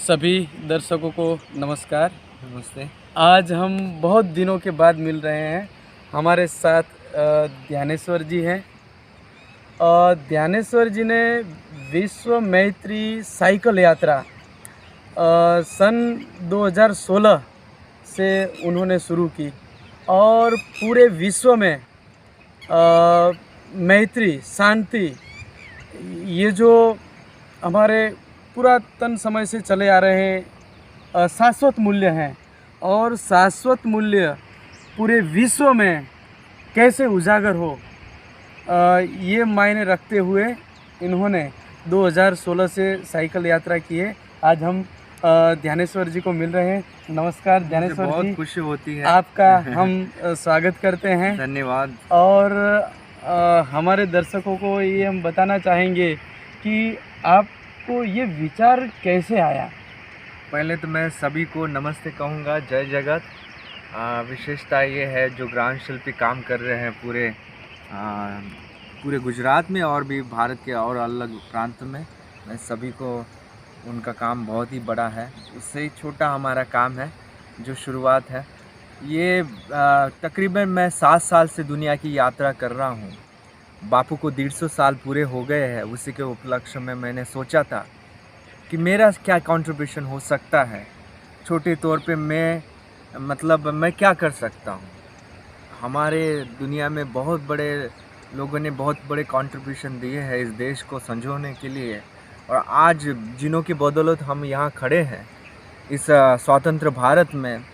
सभी दर्शकों को नमस्कार। नमस्ते। आज हम बहुत दिनों के बाद मिल रहे हैं। हमारे साथ ध्यानेश्वर जी हैं। ध्यानेश्वर जी ने विश्व मैत्री साइकिल यात्रा सन 2016 से उन्होंने शुरू की और पूरे विश्व में मैत्री, शांति, ये जो हमारे पुरातन समय से चले आ रहे हैं शाश्वत मूल्य हैं और शाश्वत मूल्य पूरे विश्व में कैसे उजागर हो, ये मायने रखते हुए इन्होंने 2016 से साइकिल यात्रा की है। आज हम ध्यानेश्वर जी को मिल रहे हैं। नमस्कार ध्यानेश्वर जी, बहुत खुशी होती है आपका हम स्वागत करते हैं। धन्यवाद। और हमारे दर्शकों को ये हम बताना चाहेंगे कि आपको ये विचार कैसे आया। पहले तो मैं सभी को नमस्ते कहूँगा, जय जगत। विशेषता ये है जो ग्राम शिल्पी काम कर रहे हैं पूरे गुजरात में और भी भारत के और अलग प्रांत में, मैं सभी को उनका काम बहुत ही बड़ा है। उससे ही छोटा हमारा काम है जो शुरुआत है। ये तकरीबन मैं 7 साल से दुनिया की यात्रा कर रहा हूँ। बापू को 150 साल पूरे हो गए हैं। उसी के उपलक्ष्य में मैंने सोचा था कि मेरा क्या कंट्रीब्यूशन हो सकता है। छोटे तौर पे मैं क्या कर सकता हूँ। हमारे दुनिया में बहुत बड़े लोगों ने बहुत बड़े कंट्रीब्यूशन दिए हैं इस देश को संजोने के लिए, और आज जिन्हों की बदौलत हम यहाँ खड़े हैं इस स्वतंत्र भारत में,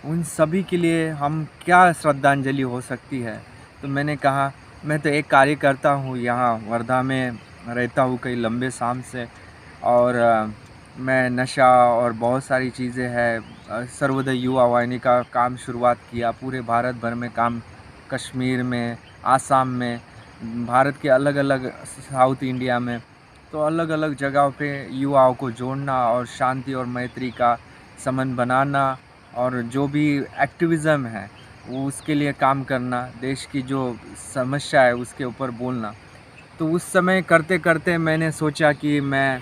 उन सभी के लिए हम क्या श्रद्धांजलि हो सकती है। तो मैंने कहा मैं तो एक कार्य करता हूँ, यहाँ वर्धा में रहता हूँ कई लंबे शाम से, और मैं नशा और बहुत सारी चीज़ें हैं। सर्वोदय युवा वाहिनी का काम शुरुआत किया, पूरे भारत भर में काम, कश्मीर में, आसाम में, भारत के अलग अलग साउथ इंडिया में, तो अलग अलग जगहों पे युवाओं को जोड़ना और शांति और मैत्री का संबंध बनाना, और जो भी एक्टिविज़म है वो उसके लिए काम करना, देश की जो समस्या है उसके ऊपर बोलना। तो उस समय करते करते मैंने सोचा कि मैं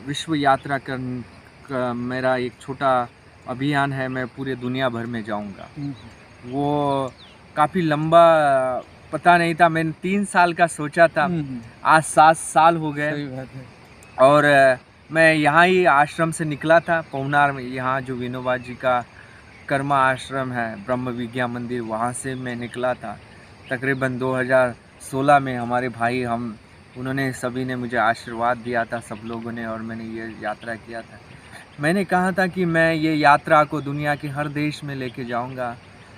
विश्व यात्रा का मेरा एक छोटा अभियान है, मैं पूरे दुनिया भर में जाऊंगा। वो काफ़ी लंबा पता नहीं था, मैंने 3 साल का सोचा था, आज 7 साल हो गए। सही बात है। और मैं यहाँ ही आश्रम से निकला था, पौनार में, यहाँ जो विनोबा जी का कर्मा आश्रम है, ब्रह्म विज्ञा मंदिर, वहाँ से मैं निकला था। तकरीबन 2016 में हमारे भाई उन्होंने सभी ने मुझे आशीर्वाद दिया था, सब लोगों ने, और मैंने ये यात्रा किया था। मैंने कहा था कि मैं ये यात्रा को दुनिया के हर देश में लेके जाऊंगा,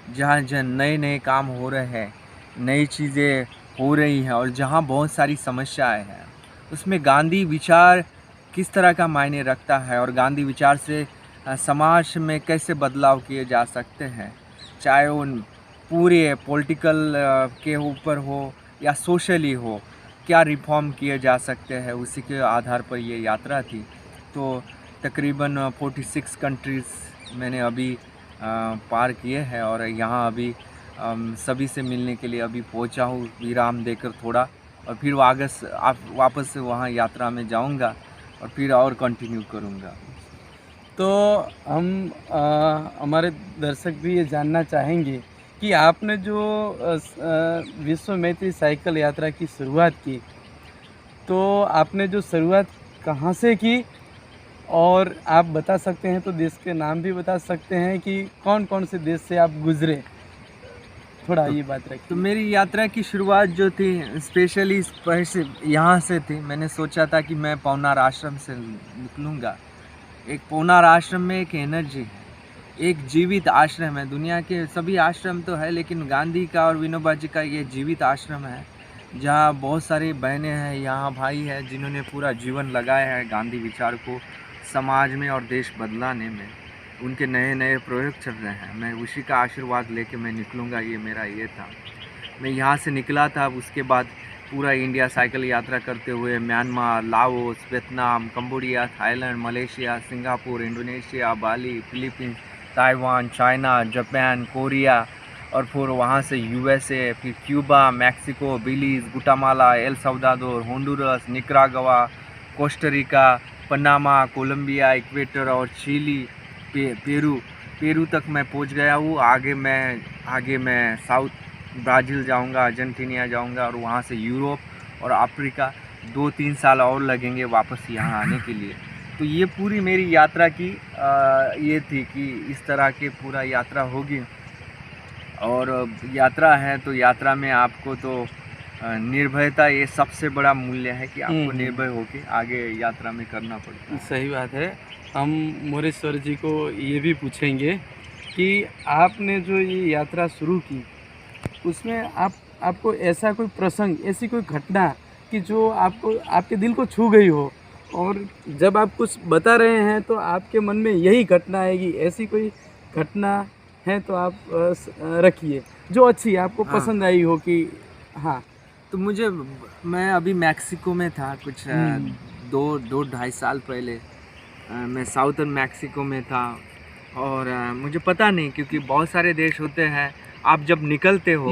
जहाँ जहाँ नए नए काम हो रहे हैं, नई चीज़ें हो रही हैं, और जहाँ बहुत सारी समस्याएं हैं, उसमें गांधी विचार किस तरह का मायने रखता है, और गांधी विचार से समाज में कैसे बदलाव किए जा सकते हैं, चाहे उन पूरे पॉलिटिकल के ऊपर हो या सोशली हो, क्या रिफॉर्म किए जा सकते हैं, उसी के आधार पर ये यात्रा थी। तो तकरीबन 46 कंट्रीज़ मैंने अभी पार किए हैं, और यहाँ अभी सभी से मिलने के लिए अभी पहुँचा हूँ, विराम देकर थोड़ा, और फिर वापस से वहाँ यात्रा में जाऊँगा और फिर और कंटिन्यू करूँगा। तो हम हमारे दर्शक भी ये जानना चाहेंगे कि आपने जो विश्व मैत्री साइकिल यात्रा की शुरुआत की, तो आपने जो शुरुआत कहाँ से की, और आप बता सकते हैं तो देश के नाम भी बता सकते हैं कि कौन कौन से देश से आप गुजरे, थोड़ा ये बात रखिए। तो मेरी यात्रा की शुरुआत जो थी स्पेशली यहाँ से थी। मैंने सोचा था कि मैं पौनार आश्रम से निकलूँगा। एक पौनार आश्रम में एक एनर्जी है, एक जीवित आश्रम है। दुनिया के सभी आश्रम तो है, लेकिन गांधी का और विनोबा जी का ये जीवित आश्रम है, जहाँ बहुत सारी बहनें हैं, यहाँ भाई हैं, जिन्होंने पूरा जीवन लगाया है गांधी विचार को समाज में और देश बदलाने में। उनके नए नए प्रयोग चल रहे हैं, मैं उसी का आशीर्वाद लेके मैं निकलूँगा, ये मेरा ये था। मैं यहाँ से निकला था, उसके बाद पूरा इंडिया साइकिल यात्रा करते हुए Myanmar, Laos, Vietnam, Cambodia, Thailand, Malaysia, Singapore, Indonesia, Bali, Philippines, Taiwan, China, Japan, Korea, और फिर वहाँ से यूएसए, फिर Cuba, Mexico, Belize, Guatemala, El Salvador, Honduras, Nicaragua, Costa Rica, Panama, Colombia, Ecuador और चिली, पेरू तक मैं पहुंच गया हूँ। आगे मैं साउथ ब्राज़ील जाऊंगा, अर्जेंटीना जाऊंगा और वहाँ से यूरोप और अफ्रीका। 2-3 साल और लगेंगे वापस यहाँ आने के लिए। तो ये पूरी मेरी यात्रा की ये थी कि इस तरह की पूरा यात्रा होगी। और यात्रा है तो यात्रा में आपको तो निर्भयता ये सबसे बड़ा मूल्य है कि आपको निर्भय होकर आगे यात्रा में करना पड़ता है। सही बात है। हम मोरेश्वर जी को ये भी पूछेंगे कि आपने जो ये यात्रा शुरू की उसमें आपको ऐसा कोई प्रसंग, ऐसी कोई घटना कि जो आपको आपके दिल को छू गई हो, और जब आप कुछ बता रहे हैं तो आपके मन में यही घटना आएगी, ऐसी कोई घटना है तो आप रखिए जो अच्छी आपको हाँ। पसंद आई हो कि हाँ। तो मैं अभी मैक्सिको में था कुछ 2-2.5 साल पहले। मैं साउथर्न मैक्सिको में था और मुझे पता नहीं, क्योंकि बहुत सारे देश होते हैं, आप जब निकलते हो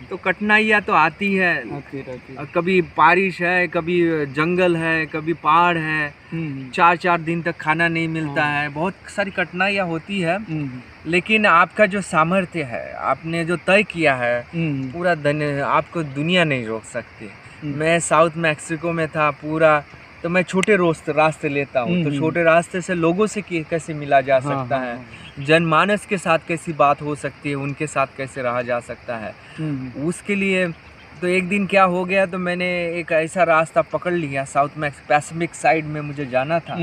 तो कठिनाइयाँ तो आती है। आती रहती है। कभी बारिश है, कभी जंगल है, कभी पहाड़ है, 4-4 दिन तक खाना नहीं मिलता है, बहुत सारी कठिनाइयाँ होती है। लेकिन आपका जो सामर्थ्य है, आपने जो तय किया है, पूरा आपको दुनिया नहीं रोक सकती। मैं साउथ मैक्सिको में था पूरा, तो मैं छोटे रास्ते लेता हूँ। तो छोटे रास्ते से लोगों से कैसे मिला जा सकता है, जनमानस के साथ कैसी बात हो सकती है, उनके साथ कैसे रहा जा सकता है, उसके लिए। तो एक दिन क्या हो गया, तो मैंने एक ऐसा रास्ता पकड़ लिया, साउथ पैसिफिक साइड में मुझे जाना था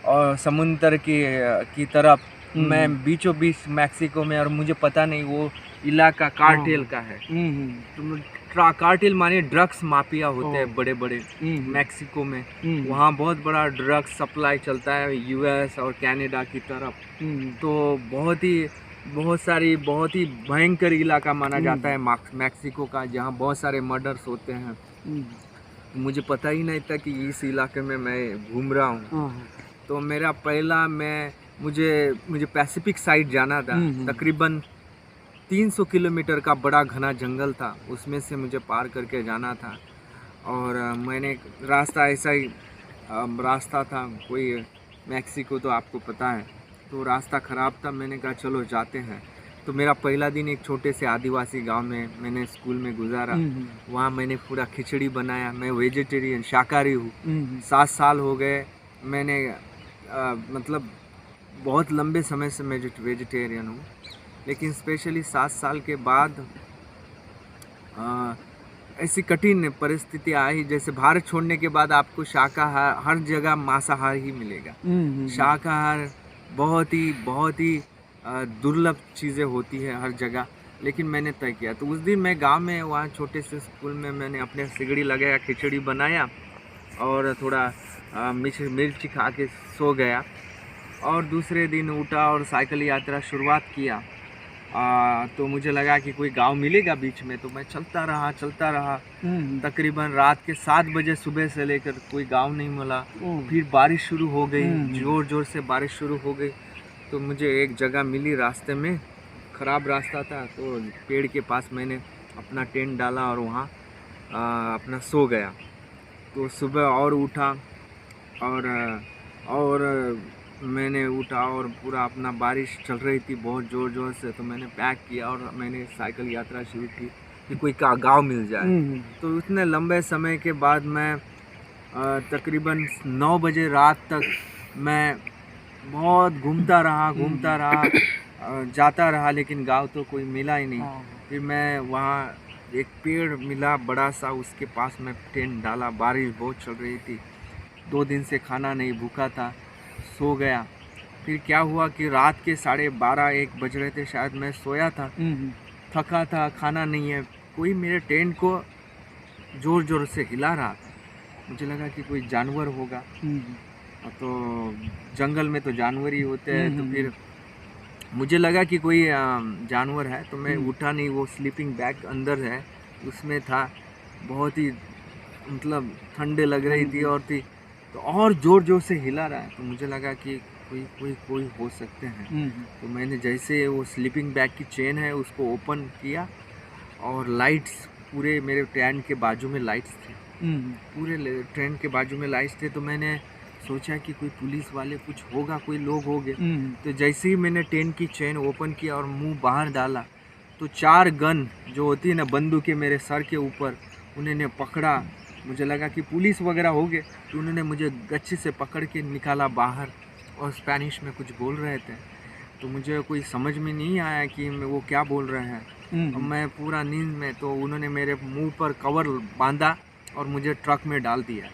और समुद्र की तरफ। मैं बीचों बीच मैक्सिको में, और मुझे पता नहीं वो इलाका कार्टेल का है। तो कार्टेल माने ड्रग्स माफिया होते हैं बड़े बड़े मैक्सिको में। वहाँ बहुत बड़ा ड्रग्स सप्लाई चलता है यूएस और कनाडा की तरफ। तो बहुत ही भयंकर इलाका माना जाता है मैक्सिको का, जहाँ बहुत सारे मर्डर्स होते हैं। मुझे पता ही नहीं था कि इस इलाके में मैं घूम रहा हूँ। तो मेरा पहला मुझे पैसिफिक साइड जाना था। तकरीबन 300 किलोमीटर का बड़ा घना जंगल था, उसमें से मुझे पार करके जाना था। और मैंने रास्ता ऐसा ही रास्ता था, कोई मैक्सिको तो आपको पता है, तो रास्ता ख़राब था। मैंने कहा चलो जाते हैं। तो मेरा पहला दिन एक छोटे से आदिवासी गांव में मैंने स्कूल में गुजारा। वहाँ मैंने पूरा खिचड़ी बनाया। मैं वेजिटेरियन शाकाहारी हूँ। 7 साल हो गए मैंने मतलब बहुत लंबे समय से मैं वेजिटेरियन हूँ, लेकिन स्पेशली 7 साल के बाद ऐसी कठिन परिस्थिति आई, जैसे भारत छोड़ने के बाद आपको शाकाहार हर जगह मांसाहार ही मिलेगा। शाकाहार बहुत ही दुर्लभ चीज़ें होती है हर जगह। लेकिन मैंने तय किया, तो उस दिन मैं गांव में वहाँ छोटे से स्कूल में मैंने अपने सिगड़ी लगाया, खिचड़ी बनाया और थोड़ा मिर्च खा के सो गया। और दूसरे दिन उठा और साइकिल यात्रा शुरुआत किया। तो मुझे लगा कि कोई गांव मिलेगा बीच में, तो मैं चलता रहा। तकरीबन रात के 7 बजे सुबह से लेकर कोई गांव नहीं मिला। फिर बारिश शुरू हो गई, जोर से बारिश शुरू हो गई। तो मुझे एक जगह मिली रास्ते में, ख़राब रास्ता था, तो पेड़ के पास मैंने अपना टेंट डाला और वहाँ अपना सो गया। तो सुबह और उठा और मैंने उठा और पूरा अपना बारिश चल रही थी बहुत ज़ोर से। तो मैंने पैक किया और मैंने साइकिल यात्रा शुरू की कि कोई गांव मिल जाए। तो उतने लंबे समय के बाद मैं तकरीबन 9 बजे रात तक मैं बहुत घूमता रहा जाता रहा, लेकिन गांव तो कोई मिला ही नहीं। फिर मैं वहाँ एक पेड़ मिला बड़ा सा, उसके पास मैं टेंट डाला। बारिश बहुत चल रही थी, 2 दिन से खाना नहीं, भूखा था, सो गया। फिर क्या हुआ कि रात के 12:30-1 बज रहे थे शायद, मैं सोया था, थका था, खाना नहीं है। कोई मेरे टेंट को ज़ोर से हिला रहा था। मुझे लगा कि कोई जानवर होगा। तो जंगल में तो जानवर ही होते हैं। तो फिर मुझे लगा कि कोई जानवर है, तो मैं उठा नहीं। वो स्लीपिंग बैग अंदर है, उसमें था। बहुत ही मतलब ठंडे लग रही थी तो और ज़ोर से हिला रहा है। तो मुझे लगा कि कोई हो सकते हैं। तो मैंने जैसे वो स्लीपिंग बैग की चेन है उसको ओपन किया और लाइट्स पूरे मेरे टेंट के बाजू में लाइट्स थे, पूरे टेंट के बाजू में लाइट्स थे। तो मैंने सोचा कि कोई पुलिस वाले कुछ होगा, कोई लोग होंगे। तो जैसे ही मैंने टेंट की चेन ओपन किया और मुंह बाहर डाला तो 4 गन जो होती है ना बंदूकें मेरे सर के ऊपर, उन्होंने पकड़ा। मुझे लगा कि पुलिस वगैरह हो गए, तो उन्होंने मुझे गच्छे से पकड़ के निकाला बाहर और स्पेनिश में कुछ बोल रहे थे। तो मुझे कोई समझ में नहीं आया कि वो क्या बोल रहे हैं। अब मैं पूरा नींद में, तो उन्होंने मेरे मुंह पर कवर बांधा और मुझे ट्रक में डाल दिया,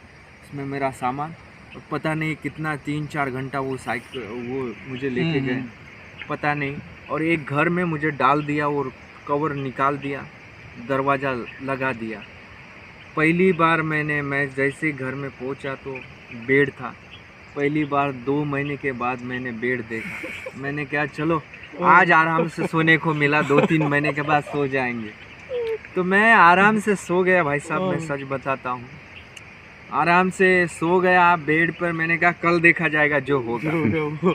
उसमें मेरा सामान। और पता नहीं कितना 3-4 घंटा वो मुझे लेके गए, पता नहीं। और एक घर में मुझे डाल दिया और कवर निकाल दिया, दरवाज़ा लगा दिया। पहली बार मैं जैसे ही घर में पहुंचा तो बेड था। पहली बार 2 महीने के बाद मैंने बेड देखा। मैंने कहा चलो आज आराम से सोने को मिला, 2-3 महीने के बाद सो जाएंगे। तो मैं आराम से सो गया भाई साहब, मैं सच बताता हूँ, आराम से सो गया बेड पर। मैंने कहा कल देखा जाएगा जो होगा।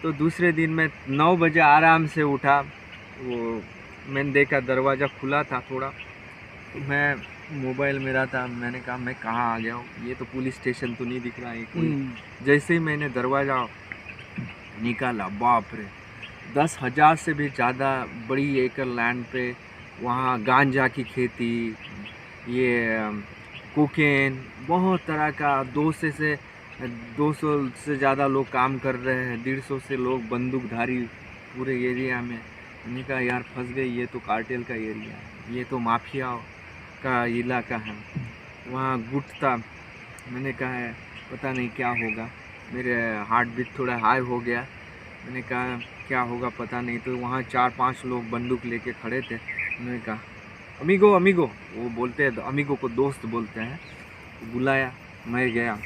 तो दूसरे दिन मैं 9 बजे आराम से उठा, वो मैंने देखा दरवाज़ा खुला था थोड़ा, तो मैं मोबाइल मेरा था, मैंने कहा मैं कहाँ आ गया हूँ, ये तो पुलिस स्टेशन तो नहीं दिख रहा है कोई। जैसे ही मैंने दरवाज़ा निकाला, बाप रे, 10,000 से भी ज़्यादा बड़ी एकड़ लैंड पे वहाँ गांजा की खेती, ये कोकेन, बहुत तरह का 200 से ज़्यादा लोग काम कर रहे हैं, 150 से लोग बंदूकधारी पूरे एरिया में। मैंने कहा यार फंस गई, ये तो कार्टेल का एरिया है, ये तो माफिया का इलाका है। वहाँ गुट था। मैंने कहा पता नहीं क्या होगा, मेरे हार्ट बीट थोड़ा हाई हो गया। मैंने कहा क्या होगा पता नहीं। तो वहाँ 4-5 लोग बंदूक लेके खड़े थे। मैंने कहा अमीगो अमीगो, वो बोलते हैं अमीगो को दोस्त बोलते हैं। बुलाया, मैं गया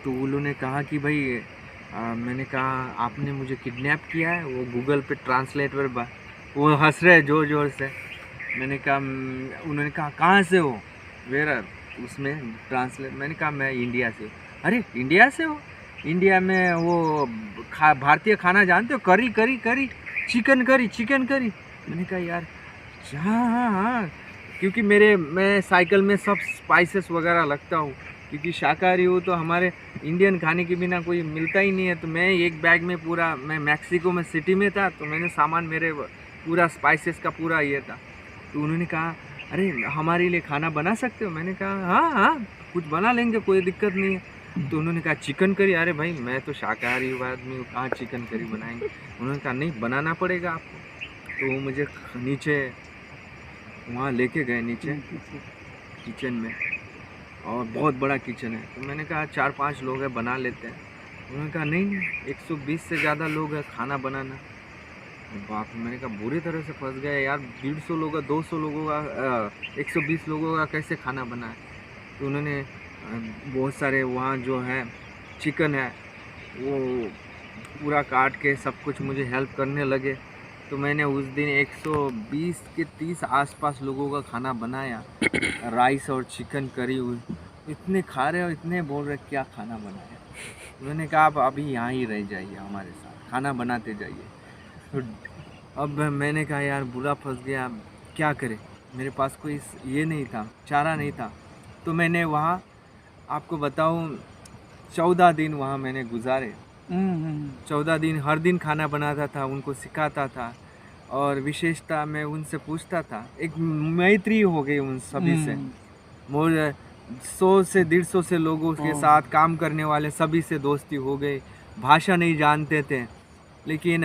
तो उन्होंने कहा कि भाई मैंने कहा आपने मुझे किडनैप किया है। वो गूगल पे ट्रांसलेट पर वो हंस रहे ज़ोर ज़ोर से। मैंने कहा उन्होंने कहा कहाँ से हो, वेर उसमें ट्रांसलेट। मैंने कहा मैं इंडिया से। अरे इंडिया से हो, इंडिया में वो भारतीय खाना जानते हो, करी करी करी चिकन करी। मैंने कहा यार हाँ हाँ हाँ, क्योंकि मैं साइकिल में सब स्पाइसेस वगैरह लगता हूँ, क्योंकि शाकाहारी हूँ तो हमारे इंडियन खाने के बिना कोई मिलता ही नहीं है। तो मैं एक बैग में पूरा, मैं मैक्सिको में सिटी में था तो मैंने सामान मेरे पूरा स्पाइसेस का पूरा ये था। तो उन्होंने कहा अरे हमारे लिए खाना बना सकते हो। मैंने कहा हाँ हाँ कुछ बना लेंगे, कोई दिक्कत नहीं है। तो उन्होंने कहा चिकन करी। अरे भाई मैं तो शाकाहारी आदमी हूँ, कहाँ चिकन करी बनाएंगे। उन्होंने कहा नहीं बनाना पड़ेगा आपको। तो वो मुझे नीचे वहाँ लेके गए, नीचे किचन में, और बहुत बड़ा किचन है। तो मैंने कहा 4-5 लोग हैं, बना लेते हैं। उन्होंने कहा नहीं 120 से ज़्यादा लोग हैं, खाना बनाना। बाप, मैंने कहा बुरी तरह से फंस गए यार, 150 लोगों का, 200 लोगों का, 120 लोगों का कैसे खाना बनाए। तो उन्होंने बहुत सारे वहाँ जो है चिकन है वो पूरा काट के सब कुछ मुझे हेल्प करने लगे। तो मैंने उस दिन 120 के 30 आसपास लोगों का खाना बनाया, राइस और चिकन करी। इतने खा रहे और इतने बोल रहे क्या खाना बनाया। उन्होंने कहा आप अभी यहाँ ही रह जाइए, हमारे साथ खाना बनाते जाइए। तो अब मैंने कहा यार बुरा फंस गया, क्या करें, मेरे पास कोई ये नहीं था, चारा नहीं था। तो मैंने वहाँ आपको बताऊँ 14 दिन वहाँ मैंने गुजारे। 14 दिन हर दिन खाना बनाता था, उनको सिखाता था, और विशेषता मैं उनसे पूछता था। एक मैत्री हो गई उन सभी से। मोर 100 से 150 से लोगों के साथ काम करने वाले सभी से दोस्ती हो गई। भाषा नहीं जानते थे, लेकिन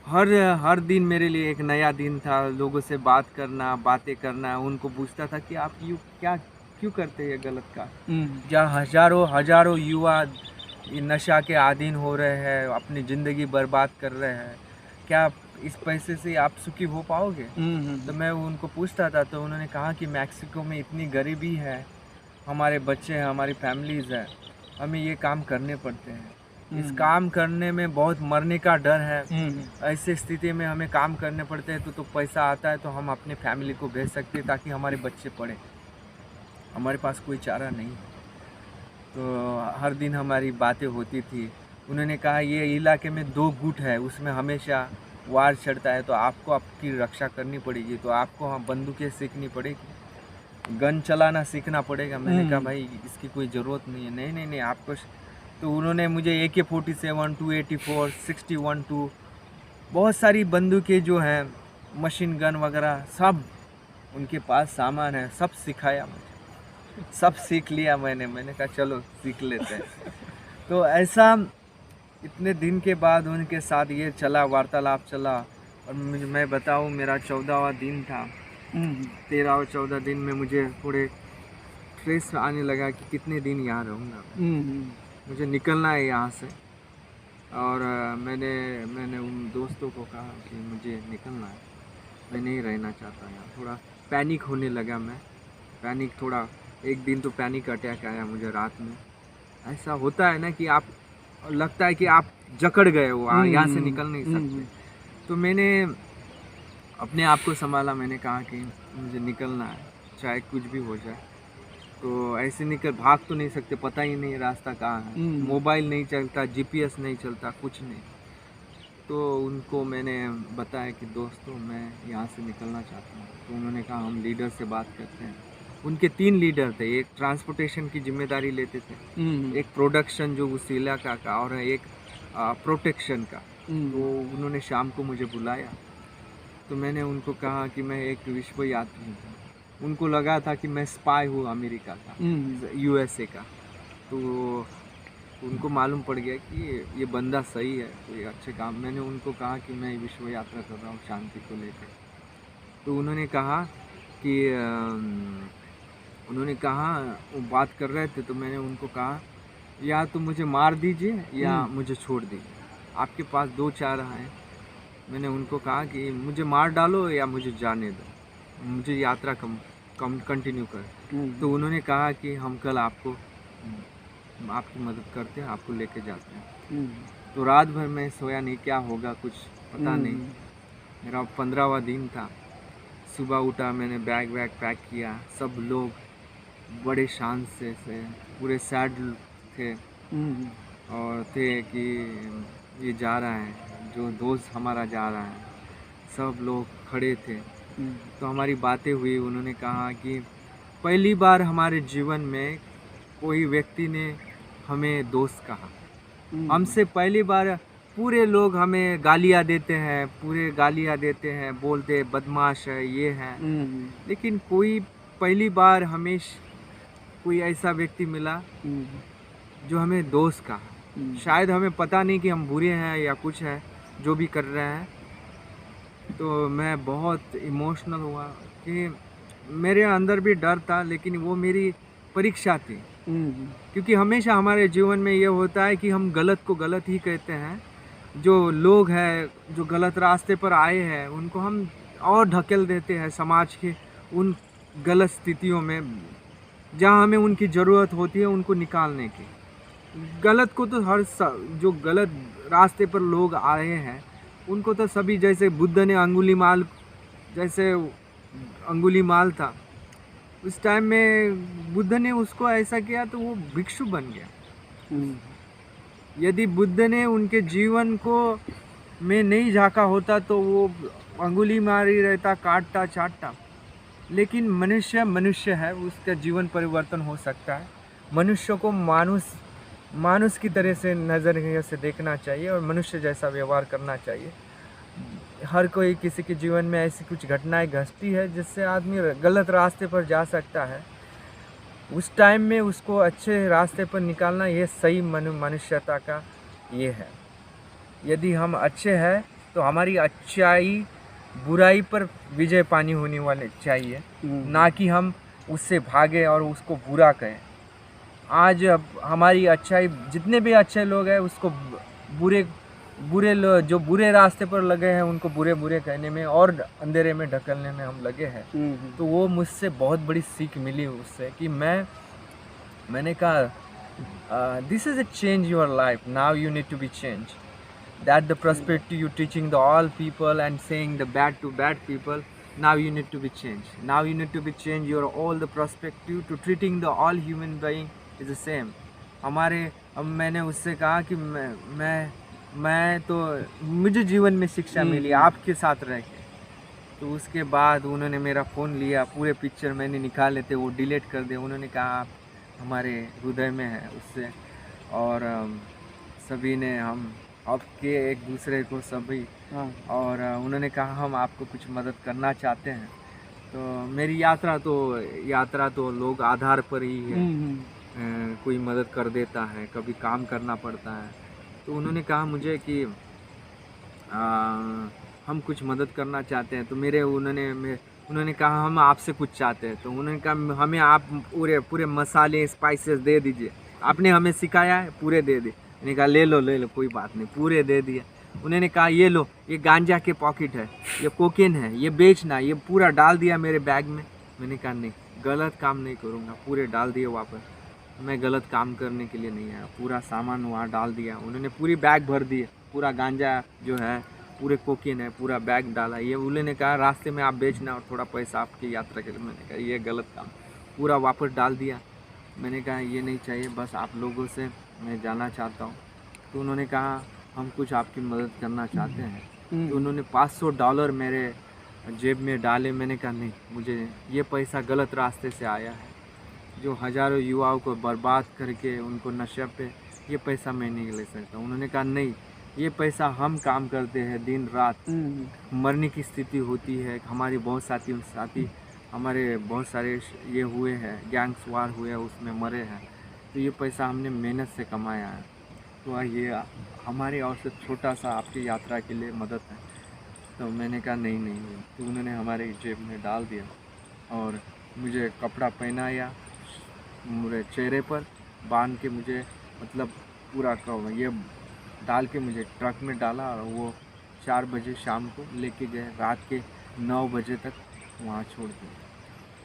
हर दिन मेरे लिए एक नया दिन था। लोगों से बात करना, बातें करना, उनको पूछता था कि आप क्यों करते हैं गलत का। जहाँ हजारों युवा नशा के अधीन हो रहे हैं, अपनी ज़िंदगी बर्बाद कर रहे हैं, क्या इस पैसे से आप सुखी हो पाओगे। तो मैं उनको पूछता था। तो उन्होंने कहा कि मैक्सिको में इतनी गरीबी है, हमारे बच्चे हैं, हमारी फैमिलीज़ है, हमें ये काम करने पड़ते हैं। इस काम करने में बहुत मरने का डर है। ऐसे स्थिति में हमें काम करने पड़ते हैं तो पैसा आता है तो हम अपने फैमिली को भेज सकते हैं ताकि हमारे बच्चे पढ़ें। हमारे पास कोई चारा नहीं है। तो हर दिन हमारी बातें होती थी। उन्होंने कहा ये इलाके में 2 गुट है, उसमें हमेशा वार चढ़ता है, तो आपको आपकी रक्षा करनी पड़ेगी। तो आपको हम बंदूकें सीखनी पड़ेगी, गन चलाना सीखना पड़ेगा। मैंने कहा भाई इसकी कोई ज़रूरत नहीं है। नहीं, आपको तो उन्होंने मुझे AK-47, 284, 60-12 बहुत सारी बंदूकें जो हैं, मशीन गन वगैरह सब उनके पास सामान है, सब सिखाया मुझे, सब सीख लिया मैंने कहा चलो सीख लेते हैं। तो ऐसा इतने दिन के बाद उनके साथ ये चला, वार्तालाप चला। और मैं बताऊँ, मेरा 14वां दिन था। 13 और 14 दिन में मुझे थोड़े स्ट्रेस आने लगा कि कितने दिन यहाँ रहूँगा, मुझे निकलना है यहाँ से। और मैंने उन दोस्तों को कहा कि मुझे निकलना है, मैं नहीं रहना चाहता यहाँ। थोड़ा पैनिक होने लगा मैं, थोड़ा एक दिन तो पैनिक अटैक आया मुझे रात में। ऐसा होता है ना कि आप लगता है कि आप जकड़ गए हो, यहाँ से निकल नहीं सकते। तो मैंने अपने आप को संभाला, मैंने कहा कि मुझे निकलना है, चाहे कुछ भी हो जाए। तो ऐसे निकल भाग तो नहीं सकते, पता ही नहीं रास्ता कहाँ है, मोबाइल नहीं चलता, GPS नहीं चलता, कुछ नहीं। तो उनको मैंने बताया कि दोस्तों मैं यहाँ से निकलना चाहता हूँ। तो उन्होंने कहा हम लीडर से बात करते हैं। उनके 3 लीडर थे, एक ट्रांसपोर्टेशन की जिम्मेदारी लेते थे, एक प्रोडक्शन जो उस इलाका का, और एक प्रोटेक्शन का। तो उन्होंने शाम को मुझे बुलाया। तो मैंने उनको कहा कि मैं एक विश्व यात्री हूँ। उनको लगा था कि मैं स्पाई हूँ अमेरिका का, USA का। तो उनको मालूम पड़ गया कि ये बंदा सही है, कोई अच्छे काम। मैंने उनको कहा कि मैं विश्व यात्रा कर रहा हूँ शांति को लेकर। तो उन्होंने कहा कि वो बात कर रहे थे। तो मैंने उनको कहा या तो मुझे मार दीजिए या मुझे छोड़ दीजिए, आपके पास 2 चारा हैं। मैंने उनको कहा कि मुझे मार डालो या मुझे जाने दो, मुझे यात्रा कंटिन्यू कर। तो उन्होंने कहा कि हम कल आपकी मदद करते हैं, आपको लेके जाते हैं। तो रात भर मैं सोया नहीं, क्या होगा कुछ पता नहीं। मेरा 15वां दिन था। सुबह उठा, मैंने बैग पैक किया। सब लोग बड़े शांत से पूरे सैड थे और थे कि ये जा रहा है, जो दोस्त हमारा जा रहा है। सब लोग खड़े थे। तो हमारी बातें हुई। उन्होंने कहा कि पहली बार हमारे जीवन में कोई व्यक्ति ने हमें दोस्त कहा। हमसे पहली बार पूरे लोग हमें गालियाँ देते हैं, बोलते बदमाश है, ये है। लेकिन कोई पहली बार हमें कोई ऐसा व्यक्ति मिला जो हमें दोस्त कहा। शायद हमें पता नहीं कि हम बुरे हैं या कुछ है जो भी कर रहे हैं। तो मैं बहुत इमोशनल हुआ कि मेरे अंदर भी डर था, लेकिन वो मेरी परीक्षा थी। क्योंकि हमेशा हमारे जीवन में ये होता है कि हम गलत को गलत ही कहते हैं। जो लोग हैं जो गलत रास्ते पर आए हैं उनको हम और ढकेल देते हैं समाज के उन गलत स्थितियों में जहाँ हमें उनकी ज़रूरत होती है उनको निकालने की। गलत को तो जो गलत रास्ते पर लोग आए हैं उनको तो सभी, जैसे बुद्ध ने अंगुलीमाल था, उस टाइम में बुद्ध ने उसको ऐसा किया तो वो भिक्षु बन गया। यदि बुद्ध ने उनके जीवन को में नहीं झांका होता तो वो अंगुली मारी रहता, काटता चाटता। लेकिन मनुष्य है, उसका जीवन परिवर्तन हो सकता है। मनुष्य को मानुष की तरह से नज़रिए से देखना चाहिए और मनुष्य जैसा व्यवहार करना चाहिए। हर कोई किसी के जीवन में ऐसी कुछ घटनाएं घटती है जिससे आदमी गलत रास्ते पर जा सकता है। उस टाइम में उसको अच्छे रास्ते पर निकालना, ये सही मनुष्यता का ये है। यदि हम अच्छे हैं तो हमारी अच्छाई बुराई पर विजय पानी होने वाले चाहिए, ना कि हम उससे भागे और उसको बुरा कहें। आज अब हमारी अच्छाई, जितने भी अच्छे लोग हैं उसको बुरे लोग जो बुरे रास्ते पर लगे हैं उनको बुरे कहने में और अंधेरे में ढकलने में हम लगे हैं। तो वो मुझसे बहुत बड़ी सीख मिली उससे कि मैंने कहा this is a change your life, now you need to be change. That the perspective you teaching the all people and saying the bad to bad people, now you need to be changed. Now you need to be change your all the perspective to treating the all human being is the same. अब मैंने उससे कहा कि मैं तो मुझे जीवन में शिक्षा मिली आपके साथ रह के। तो उसके बाद उन्होंने मेरा फ़ोन लिया, पूरे पिक्चर मैंने निकाले थे वो डिलीट कर दिए। उन्होंने कहा आप हमारे हृदय में है, उससे और सभी ने हम आपके एक दूसरे को सभी, हाँ। और उन्होंने कहा हम आपको कुछ मदद करना चाहते हैं। तो मेरी यात्रा तो लोग आधार पर ही है। कोई मदद कर देता है, कभी काम करना पड़ता है। तो उन्होंने कहा मुझे कि हम कुछ मदद करना चाहते हैं। तो उन्होंने कहा हम आपसे कुछ चाहते हैं। तो उन्होंने कहा हमें आप पूरे मसाले स्पाइसेस दे दीजिए, आपने हमें सिखाया है, पूरे दे दे। मैंने कहा ले लो कोई बात नहीं, पूरे दे दिए। उन्होंने कहा ये लो, ये गांजा के पॉकेट है, ये कोकेन है, ये बेचना। ये पूरा डाल दिया मेरे बैग में। मैंने कहा नहीं, गलत काम नहीं करूँगा। पूरे डाल दिए वापस। मैं गलत काम करने के लिए नहीं आया। पूरा सामान वहाँ डाल दिया। उन्होंने पूरी बैग भर दी, पूरा गांजा जो है, पूरे कोकेन है, पूरा बैग डाला। ये उन्होंने कहा रास्ते में आप बेचना और थोड़ा पैसा आपकी यात्रा के लिए। मैंने कहा ये गलत काम, पूरा वापस डाल दिया। मैंने कहा ये नहीं चाहिए, बस आप लोगों से मैं जाना चाहता हूँ। तो उन्होंने कहा हम कुछ आपकी मदद करना चाहते हैं। तो उन्होंने $500 मेरे जेब में डाले। मैंने कहा नहीं, मुझे ये पैसा गलत रास्ते से आया है, जो हज़ारों युवाओं को बर्बाद करके उनको नशे पे, ये पैसा मैं नहीं ले सकता। उन्होंने कहा नहीं, ये पैसा हम काम करते हैं दिन रात, मरने की स्थिति होती है। हमारी बहुत साथी हमारे बहुत सारे ये हुए हैं, गैंग्स वार हुए हैं, उसमें मरे हैं। तो ये पैसा हमने मेहनत से कमाया है। तो ये हमारी ओर से छोटा सा आपकी यात्रा के लिए मदद है। तो मैंने कहा नहीं। तो उन्होंने हमारे जेब में डाल दिया और मुझे कपड़ा पहनाया, मेरे चेहरे पर बांध के मुझे, मतलब पूरा ये डाल के मुझे ट्रक में डाला और वो 4 बजे शाम को लेके गए, रात के 9 बजे तक वहाँ छोड़ दिया।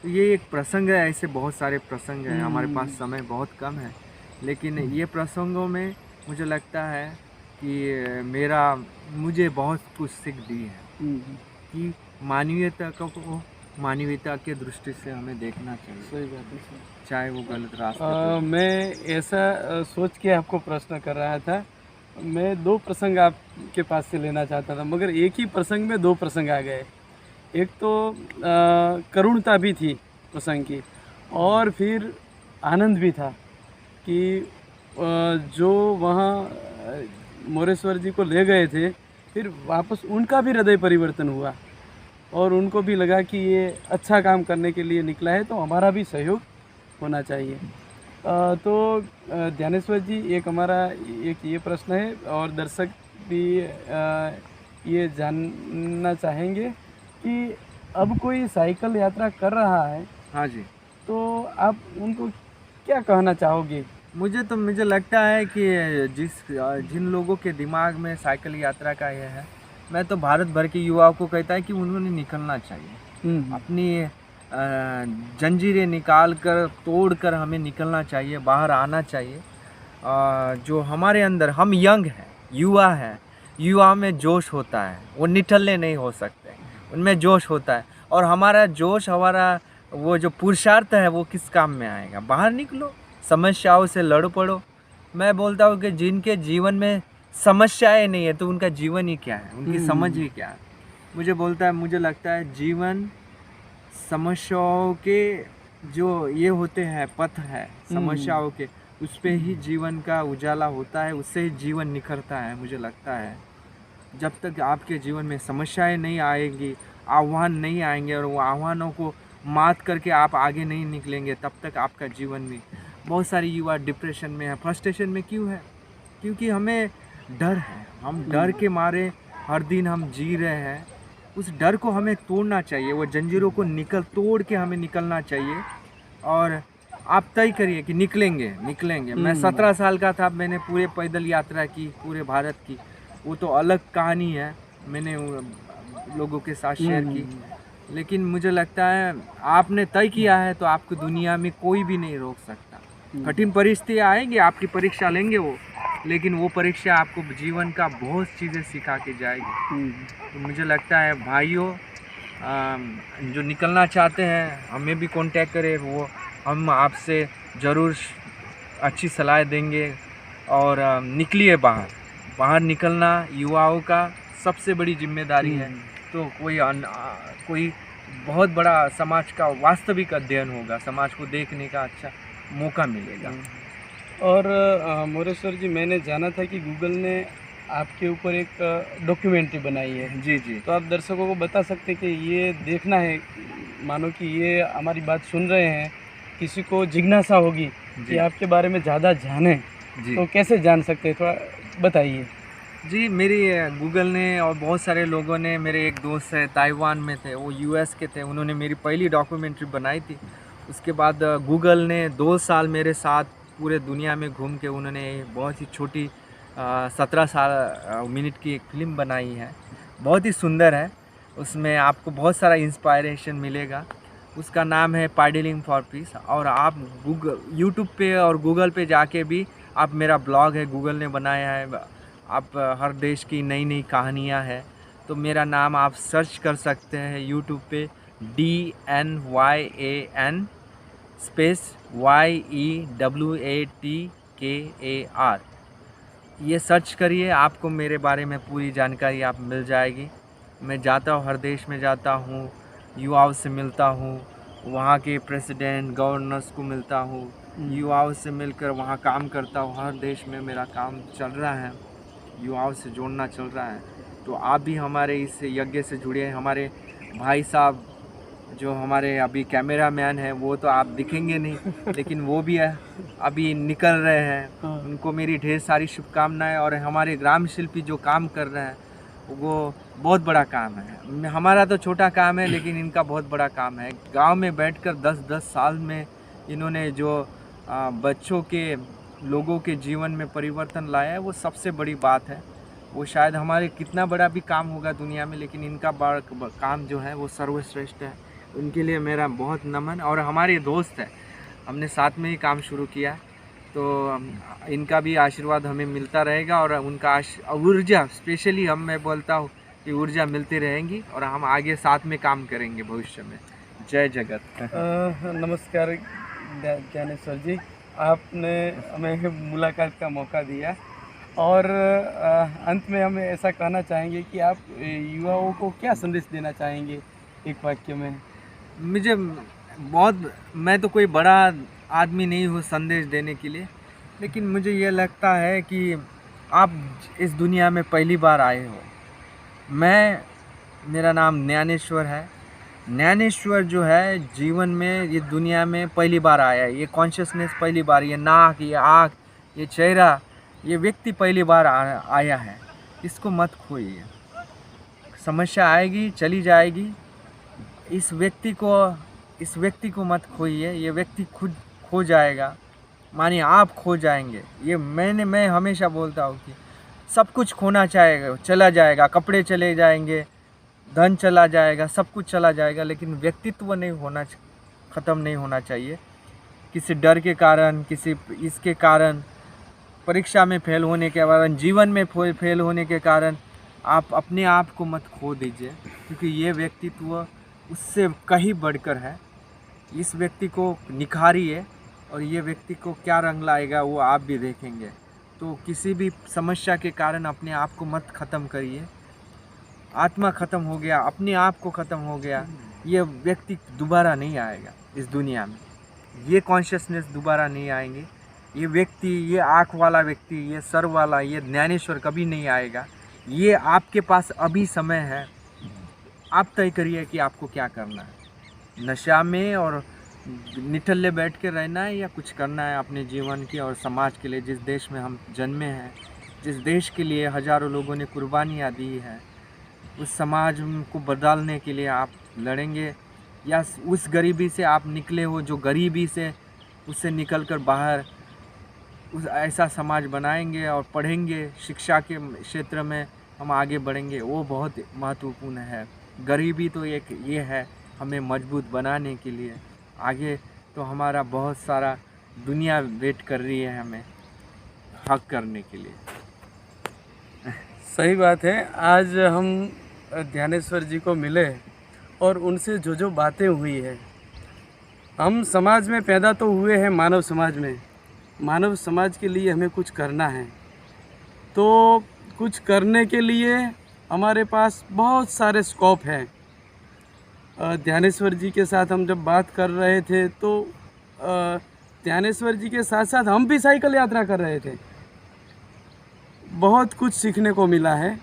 तो ये एक प्रसंग है, ऐसे बहुत सारे प्रसंग हैं। हमारे पास समय बहुत कम है, लेकिन ये प्रसंगों में मुझे लगता है कि मुझे बहुत कुछ सीख दी है कि मानवीयता के दृष्टि से हमें देखना चाहिए। सही बात है। चाहे वो गलत रास्ते मैं ऐसा सोच के आपको प्रश्न कर रहा था। मैं 2 प्रसंग आपके पास से लेना चाहता था, मगर एक ही प्रसंग में 2 प्रसंग आ गए। एक तो करुणता भी थी प्रसंग की, और फिर आनंद भी था कि जो वहाँ मोरेश्वर जी को ले गए थे, फिर वापस उनका भी हृदय परिवर्तन हुआ और उनको भी लगा कि ये अच्छा काम करने के लिए निकला है, तो हमारा भी सहयोग होना चाहिए। तो ध्यानेश्वर जी, एक हमारा एक ये प्रश्न है और दर्शक भी ये जानना चाहेंगे कि अब कोई साइकिल यात्रा कर रहा है, हाँ जी, तो आप उनको क्या कहना चाहोगे? मुझे लगता है कि जिन लोगों के दिमाग में साइकिल यात्रा का ये है, मैं तो भारत भर के युवाओं को कहता है कि उन्होंने निकलना चाहिए। अपनी जंजीरें निकाल कर, तोड़ कर हमें निकलना चाहिए, बाहर आना चाहिए। जो हमारे अंदर, हम यंग हैं, युवा हैं, युवा में जोश होता है, वो निठल्ले नहीं हो सकते, उनमें जोश होता है। और हमारा जोश, हमारा वो जो पुरुषार्थ है, वो किस काम में आएगा? बाहर निकलो, समस्याओं से लड़ पड़ो। मैं बोलता हूँ कि जिनके जीवन में समस्याएं नहीं है, तो उनका जीवन ही क्या है, उनकी समझ ही क्या है? मुझे लगता है जीवन समस्याओं के जो ये होते हैं, पथ है समस्याओं के, उस पे ही जीवन का उजाला होता है, उससे ही जीवन निखरता है। मुझे लगता है जब तक आपके जीवन में समस्याएं नहीं आएंगी, आह्वान नहीं आएंगे और वो आह्वानों को मात करके आप आगे नहीं निकलेंगे, तब तक आपका जीवन में बहुत सारे युवा डिप्रेशन में है, फ्रस्ट्रेशन में। क्यों है? क्योंकि हमें डर है, हम डर के मारे हर दिन हम जी रहे हैं। उस डर को हमें तोड़ना चाहिए, वो जंजीरों को तोड़ के हमें निकलना चाहिए। और आप तय करिए कि निकलेंगे। मैं 17 साल का था, मैंने पूरे पैदल यात्रा की, पूरे भारत की। वो तो अलग कहानी है, मैंने लोगों के साथ शेयर की। लेकिन मुझे लगता है आपने तय किया है तो आपको दुनिया में कोई भी नहीं रोक सकता। कठिन परिस्थितियाँ आएंगी, आपकी परीक्षा लेंगे वो, लेकिन वो परीक्षा आपको जीवन का बहुत चीज़ें सिखा के जाएगी। तो मुझे लगता है भाइयों, जो निकलना चाहते हैं हमें भी कांटेक्ट करें, वो हम आपसे ज़रूर अच्छी सलाह देंगे। और निकलिए बाहर निकलना युवाओं का सबसे बड़ी जिम्मेदारी है। तो कोई बहुत बड़ा समाज का वास्तविक अध्ययन होगा, समाज को देखने का अच्छा मौका मिलेगा। और मोरेश्वर जी, मैंने जाना था कि गूगल ने आपके ऊपर एक डॉक्यूमेंट्री बनाई है। जी, जी। तो आप दर्शकों को बता सकते हैं कि ये देखना है, मानो कि ये हमारी बात सुन रहे हैं, किसी को जिज्ञासा होगी कि जी, आपके बारे में ज़्यादा जानें, जी। तो कैसे जान सकते हैं? थोड़ा बताइए। जी, मेरी गूगल ने और बहुत सारे लोगों ने, मेरे एक दोस्त है ताइवान में थे, वो यूएस के थे, उन्होंने मेरी पहली डॉक्यूमेंट्री बनाई थी। उसके बाद गूगल ने 2 साल मेरे साथ पूरे दुनिया में घूम के उन्होंने बहुत ही छोटी 17 मिनट की एक फ़िल्म बनाई है। बहुत ही सुंदर है, उसमें आपको बहुत सारा इंस्पायरेशन मिलेगा। उसका नाम है पाडलिंग फॉर पीस। और आप यूट्यूब पे और गूगल पे जाके भी, आप, मेरा ब्लॉग है, गूगल ने बनाया है, आप हर देश की नई नई कहानियाँ हैं, तो मेरा नाम आप सर्च कर सकते हैं यूट्यूब पे, DNYAN स्पेस YEWATKAR। ये सर्च करिए, आपको मेरे बारे में पूरी जानकारी आप मिल जाएगी। मैं जाता हूँ, हर देश में जाता हूँ, युवाओं से मिलता हूँ, वहाँ के प्रेसिडेंट गवर्नर्स को मिलता हूँ, युवाओं से मिलकर वहाँ काम करता हूँ। हर देश में मेरा काम चल रहा है, युवाओं से जोड़ना चल रहा है। तो आप भी हमारे इस यज्ञ से जुड़िए। हमारे भाई साहब जो हमारे अभी कैमरा मैन है, वो तो आप दिखेंगे नहीं, लेकिन वो भी है, अभी निकल रहे हैं। हाँ। उनको मेरी ढेर सारी शुभकामनाएं। और हमारे ग्राम शिल्पी जो काम कर रहे हैं, वो बहुत बड़ा काम है। हमारा तो छोटा काम है, लेकिन इनका बहुत बड़ा काम है। गांव में बैठकर 10-10 साल में इन्होंने जो बच्चों के, लोगों के जीवन में परिवर्तन लाया है, वो सबसे बड़ी बात है। वो शायद हमारे कितना बड़ा भी काम होगा दुनिया में, लेकिन इनका काम जो है वो सर्वश्रेष्ठ है। उनके लिए मेरा बहुत नमन। और हमारे दोस्त है, हमने साथ में ही काम शुरू किया, तो इनका भी आशीर्वाद हमें मिलता रहेगा। और उनका ऊर्जा, स्पेशली मैं बोलता हूँ कि ऊर्जा मिलती रहेंगी, और हम आगे साथ में काम करेंगे भविष्य में। जय जगत। नमस्कार ज्ञानेश्वर जी, आपने हमें मुलाकात का मौका दिया। और अंत में हम ऐसा कहना चाहेंगे कि आप युवाओं को क्या संदेश देना चाहेंगे एक वाक्य में? मुझे बहुत, मैं तो कोई बड़ा आदमी नहीं हूँ संदेश देने के लिए, लेकिन मुझे ये लगता है कि आप इस दुनिया में पहली बार आए हो। मेरा नाम ज्ञानेश्वर है। ज्ञानेश्वर जो है जीवन में, ये दुनिया में पहली बार आया है। ये कॉन्शियसनेस पहली बार, ये नाक, ये आँख, ये चेहरा, ये व्यक्ति पहली बार आया है। इसको मत खोइए। समस्या आएगी, चली जाएगी। इस व्यक्ति को मत खोइए। ये व्यक्ति खुद खो जाएगा, मानिए आप खो जाएंगे। ये मैं हमेशा बोलता हूँ कि सब कुछ खोना चाहेगा, चला जाएगा, कपड़े चले जाएंगे, धन चला जाएगा, सब कुछ चला जाएगा, लेकिन व्यक्तित्व ख़त्म नहीं होना चाहिए। किसी डर के कारण, किसी इसके कारण, परीक्षा में फेल होने के कारण, जीवन में फेल होने के कारण आप अपने आप को मत खो दीजिए, क्योंकि ये व्यक्तित्व उससे कहीं बढ़कर है। इस व्यक्ति को निखारिए, और ये व्यक्ति को क्या रंग लाएगा वो आप भी देखेंगे। तो किसी भी समस्या के कारण अपने आप को मत ख़त्म करिए। आत्मा ख़त्म हो गया, अपने आप को ख़त्म हो गया, ये व्यक्ति दोबारा नहीं आएगा इस दुनिया में। ये कॉन्शियसनेस दोबारा नहीं आएंगे। ये व्यक्ति, ये आँख वाला व्यक्ति, ये सर वाला, ये ज्ञानेश्वर कभी नहीं आएगा। ये आपके पास अभी समय है। आप तय करिए कि आपको क्या करना है। नशा में और निठल्ले बैठ के रहना है, या कुछ करना है अपने जीवन के और समाज के लिए। जिस देश में हम जन्मे हैं, जिस देश के लिए हज़ारों लोगों ने कुर्बानियाँ दी है, उस समाज को बदलने के लिए आप लड़ेंगे, या उस गरीबी से आप निकले हो, जो गरीबी से, उससे निकलकर बाहर उस ऐसा समाज बनाएंगे और पढ़ेंगे, शिक्षा के क्षेत्र में हम आगे बढ़ेंगे। वो बहुत महत्वपूर्ण है। गरीबी तो एक ये है हमें मजबूत बनाने के लिए। आगे तो हमारा बहुत सारा दुनिया वेट कर रही है हमें हक करने के लिए। सही बात है। आज हम ज्ञानेश्वर जी को मिले, और उनसे जो बातें हुई है, हम समाज में पैदा तो हुए हैं, मानव समाज में। मानव समाज के लिए हमें कुछ करना है, तो कुछ करने के लिए हमारे पास बहुत सारे स्कोप हैं। ज्ञानेश्वर जी के साथ हम जब बात कर रहे थे, तो ज्ञानेश्वर जी के साथ साथ हम भी साइकिल यात्रा कर रहे थे। बहुत कुछ सीखने को मिला है।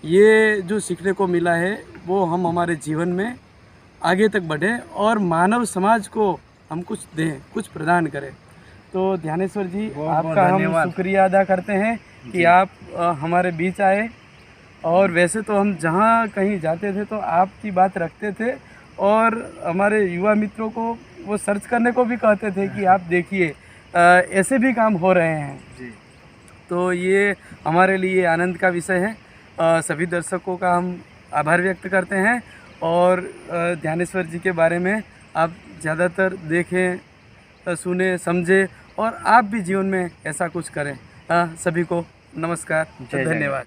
ये जो सीखने को मिला है वो हम हमारे जीवन में आगे तक बढ़ें और मानव समाज को हम कुछ दें, कुछ प्रदान करें। तो ज्ञानेश्वर जी, आपका हम शुक्रिया अदा करते हैं कि आप हमारे बीच आए। और वैसे तो हम जहाँ कहीं जाते थे तो आपकी बात रखते थे और हमारे युवा मित्रों को वो सर्च करने को भी कहते थे कि आप देखिए ऐसे भी काम हो रहे हैं जी। तो ये हमारे लिए आनंद का विषय है। सभी दर्शकों का हम आभार व्यक्त करते हैं और ज्ञानेश्वर जी के बारे में आप ज़्यादातर देखें, सुने, समझें और आप भी जीवन में ऐसा कुछ करें। सभी को नमस्कार, धन्यवाद।